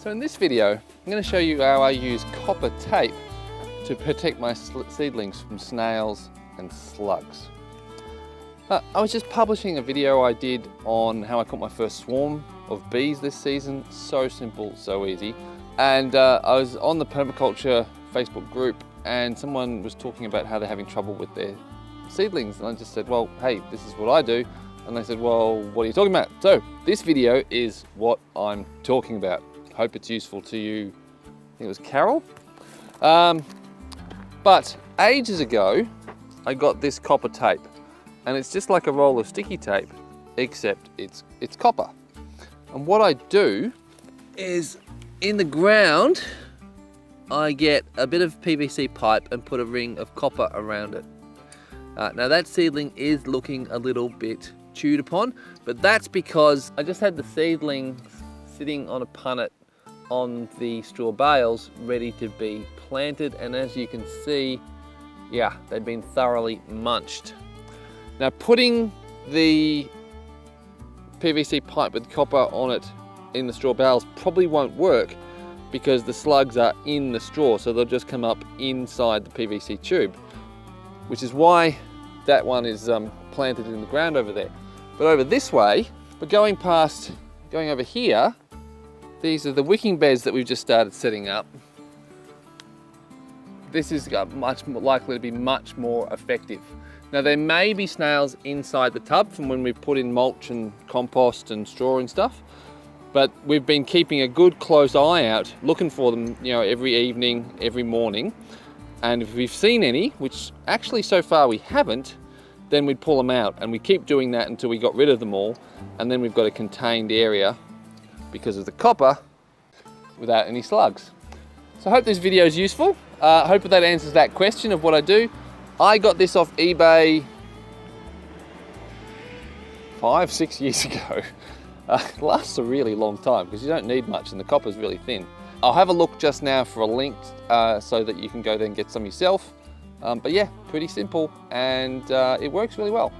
So in this video, I'm going to show you how I use copper tape to protect my seedlings from snails and slugs. I was just publishing a video I did on how I caught my first swarm of bees this season. So simple, so easy. And I was on the permaculture Facebook group and someone was talking about how they're having trouble with their seedlings. And I just said, well, hey, this is what I do. And they said, well, what are you talking about? So this video is what I'm talking about. Hope it's useful to you. I think it was Carol. But ages ago, I got this copper tape, and it's just like a roll of sticky tape, except it's copper. And what I do is, in the ground, I get a bit of PVC pipe and put a ring of copper around it. Now that seedling is looking a little bit chewed upon, but that's because I just had the seedlings sitting on a punnet on the straw bales ready to be planted, and as you can see, yeah, they've been thoroughly munched. Now putting the PVC pipe with copper on it in the straw bales probably won't work because the slugs are in the straw, so they'll just come up inside the PVC tube, which is why that one is planted in the ground over there. But over this way, we're going over here. These are the wicking beds that we've just started setting up. This is much more likely to be much more effective. Now there may be snails inside the tub from when we've put in mulch and compost and straw and stuff, but we've been keeping a good close eye out, looking for them, you know, every evening, every morning. And if we've seen any, which actually so far we haven't, then we'd pull them out, and we keep doing that until we got rid of them all, and then we've got a contained area because of the copper without any slugs. So I hope this video is useful. I hope that answers that question of what I do. I got this off eBay 5-6 years ago. It lasts a really long time because you don't need much and the copper's really thin. I'll have a look just now for a link so that you can go there and get some yourself. But yeah, pretty simple, and it works really well.